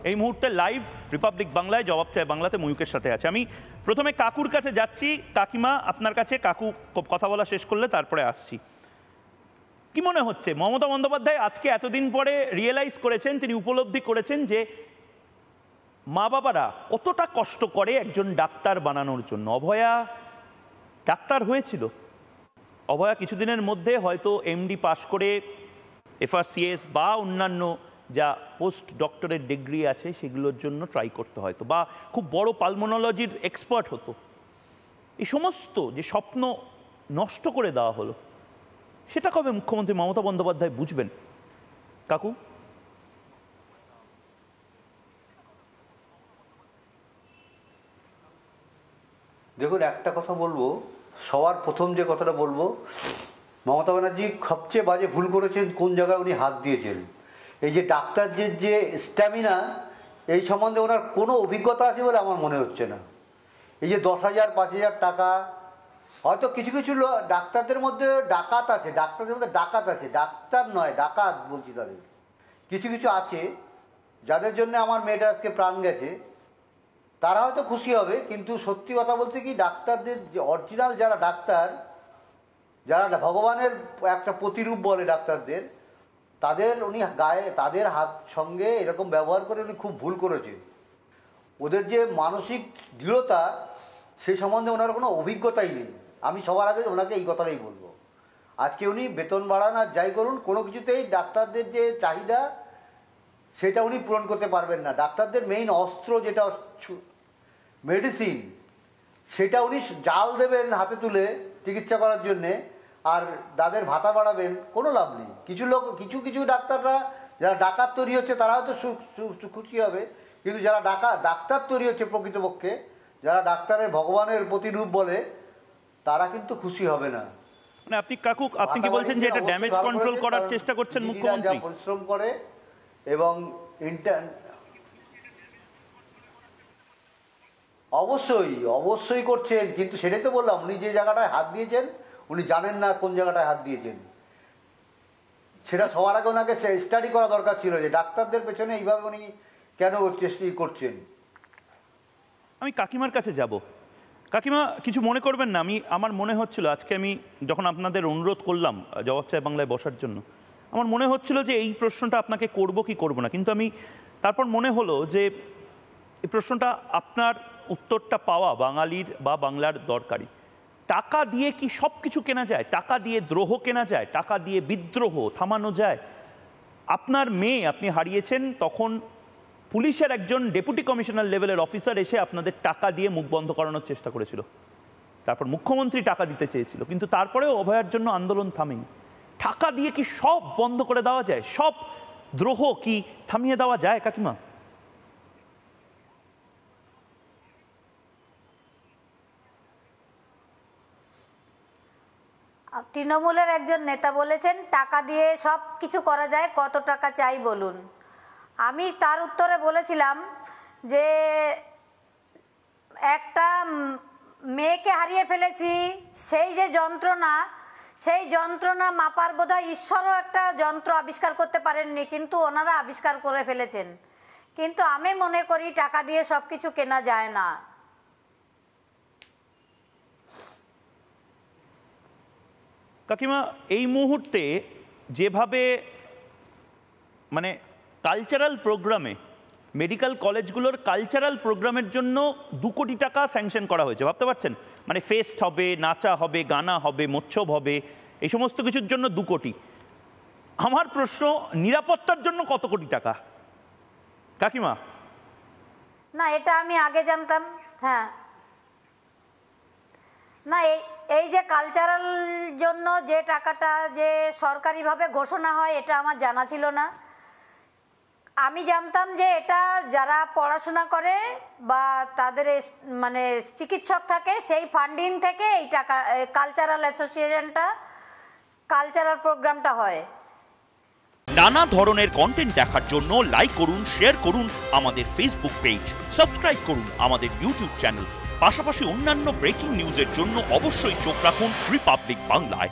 এই মুহূর্তে live Republic বাংলায় জবাব চায় বাংলাতে ময়ূকের সাথে আছে। আমি প্রথমে কাকুর কাছে যাচ্ছি। কাকিমা আপনার কাছে, কাকু কথা বলা শেষ করলে তারপরে আসছি। কি মনে হচ্ছে মমতা বন্দ্যোপাধ্যায় আজকে এতদিন পরে রিয়েলাইজ করেছেন, তিনি উপলব্ধি করেছেন যে মা বাবারা কতটা কষ্ট করে একজন ডাক্তার বানানোর জন্য। অভয়া ডাক্তার হয়েছিল, অভয়া কিছুদিনের মধ্যে হয়তো এমডি পাশ করে এফআরসিএস বা অন্যান্য যা পোস্ট ডক্টরেট ডিগ্রি আছে সেগুলোর জন্য ট্রাই করতে হয়তো, বা খুব বড় পালমোনোলজির এক্সপার্ট হতো। এই সমস্ত যে স্বপ্ন নষ্ট করে দেওয়া হলো, সেটা কবে মুখ্যমন্ত্রী মমতা বন্দ্যোপাধ্যায় বুঝবেন? কাকু, দেখুন, একটা কথা বলবো, সবার প্রথম যে কথাটা বলবো, মমতা ব্যানার্জি সবচেয়ে বাজে ভুল করেছেন কোন জায়গায় উনি হাত দিয়েছেন। এই যে ডাক্তারদের যে স্ট্যামিনা, এই সম্বন্ধে ওনার কোনো অভিজ্ঞতা আছে বলে আমার মনে হচ্ছে না। এই যে 10,000 5,000 টাকা, হয়তো কিছু কিছু ডাক্তারদের মধ্যে ডাকাত আছে, ডাক্তারদের মধ্যে ডাকাত আছে, ডাক্তার নয় ডাকাত বলছি, তাদের কিছু কিছু আছে যাদের জন্য আমার মেয়েটা আজকে প্রাণ গেছে, তারা হয়তো খুশি হবে। কিন্তু সত্যি কথা বলতে কি, ডাক্তারদের যে অরিজিনাল যারা ডাক্তার, যারা ভগবানের একটা প্রতিরূপ বলে ডাক্তারদের, তাদের উনি গায়ে তাদের হাত সঙ্গে এরকম ব্যবহার করে উনি খুব ভুল করেছে। ওদের যে মানসিক দৃঢ়তা, সে সম্বন্ধে ওনার কোনো অভিজ্ঞতাই নেই। আমি সবার আগে ওনাকে এই কথাটাই বলবো। আজকে উনি বেতন বাড়ান আর যাই করুন, কোনো কিছুতেই ডাক্তারদের যে চাহিদা সেটা উনি পূরণ করতে পারবেন না। ডাক্তারদের মেইন অস্ত্র যেটা মেডিসিন, সেটা উনি জাল দেবেন হাতে তুলে চিকিৎসা করার জন্যে, আর তাদের ভাতা বাড়াবেন, কোনো লাভ নেই। কিছু কিছু ডাক্তাররা যারা ডাকাত তৈরি হচ্ছে তারা হয়তো খুশি হবে, কিন্তু যারা ডাক্তার তৈরি হচ্ছে প্রকৃতপক্ষে, যারা ডাক্তারের ভগবানের প্রতিরূপ বলে, তারা কিন্তু খুশি হবে না। মানে আপনি কাকু, আপনি কি বলছেন যে এটা ড্যামেজ কন্ট্রোল করার চেষ্টা করছেন মুখ্যমন্ত্রী? পরিশ্রম করে এবং অবশ্যই করছেন, কিন্তু সেটাই তো বললাম, উনি যে জায়গাটায় হাত দিয়েছেন উনি জানেন না কোন জায়গাটায় হাত দিয়েছেন। সেটা সবার আগে ওনাকে স্টাডি করা দরকার ছিল যে ডাক্তারদের পেছনে এইভাবে উনি কেন চেষ্টা করছেন। আমি কাকিমার কাছে যাব। কাকিমা, কিছু মনে করবেন না, আমার মনে হচ্ছিল আজকে আমি যখন আপনাদের অনুরোধ করলাম জবাব চায় বাংলায় বসার জন্য, আমার মনে হচ্ছিল যে এই প্রশ্নটা আপনাকে করব কি করব না, কিন্তু আমি তারপর মনে হলো যে এই প্রশ্নটা আপনার উত্তরটা পাওয়া বাঙালির বা বাংলার দরকারি। টাকা দিয়ে কি সব কিছু কেনা যায়? টাকা দিয়ে দ্রোহ কেনা যায়? টাকা দিয়ে বিদ্রোহ থামানো যায়? আপনার মেয়ে আপনি হারিয়েছেন, তখন পুলিশের একজন ডেপুটি কমিশনার লেভেলের অফিসার এসে আপনাদের টাকা দিয়ে মুখ বন্ধ করানোর চেষ্টা করেছিল। তারপর মুখ্যমন্ত্রী টাকা দিতে চেয়েছিল, কিন্তু তারপরেও অভয়ার জন্য আন্দোলন থামেনি। টাকা দিয়ে কি সব বন্ধ করে দেওয়া যায়? সব দ্রোহ কি থামিয়ে দেওয়া যায় কাকিমা? তৃণমূলের একজন নেতা বলেছেন টাকা দিয়ে সব কিছু করা যায়, কত টাকা চাই বলুন। আমি তার উত্তরে বলেছিলাম যে একটা মেয়েকে হারিয়ে ফেলেছি, সেই যে যন্ত্রণা, সেই যন্ত্রণা মাপার বোধহয় ঈশ্বরও একটা যন্ত্র আবিষ্কার করতে পারেননি, কিন্তু ওনারা আবিষ্কার করে ফেলেছেন। কিন্তু আমি মনে করি টাকা দিয়ে সব কিছু কেনা যায় না। কাকিমা, এই মুহূর্তে যেভাবে মানে কালচারাল প্রোগ্রামে, মেডিকেল কলেজগুলোর কালচারাল প্রোগ্রামের জন্য 2 কোটি টাকা স্যাংশন করা হয়েছে, ভাবতে পারছেন? মানে ফেস্ট হবে, নাচা হবে, গানা হবে, মোচ্ছব হবে, এই সমস্ত কিছুর জন্য 2 কোটি। আমার প্রশ্ন, নিরাপত্তার জন্য কত কোটি টাকা কাকিমা? না, এটা আমি আগে জানতাম। হ্যাঁ, না, এই যে কালচারাল জন্য যে টাকাটা যে সরকারিভাবে ঘোষণা হয়, এটা আমার জানা ছিল না। আমি জানতাম যে এটা যারা পড়াশোনা করে বা তাদের মানে চিকিৎসক থাকে, সেই ফান্ডিং থেকে এই টাকা, কালচারাল অ্যাসোসিয়েশনটা, কালচারাল প্রোগ্রামটা হয়। নানা ধরনের কন্টেন্ট দেখার জন্য লাইক করুন, শেয়ার করুন আমাদের ফেসবুক পেজ, সাবস্ক্রাইব করুন আমাদের ইউটিউব চ্যানেল। পাশাপাশি অন্যান্য ব্রেকিং নিউজের জন্য অবশ্যই চোখ রাখুন রিপাবলিক বাংলায়।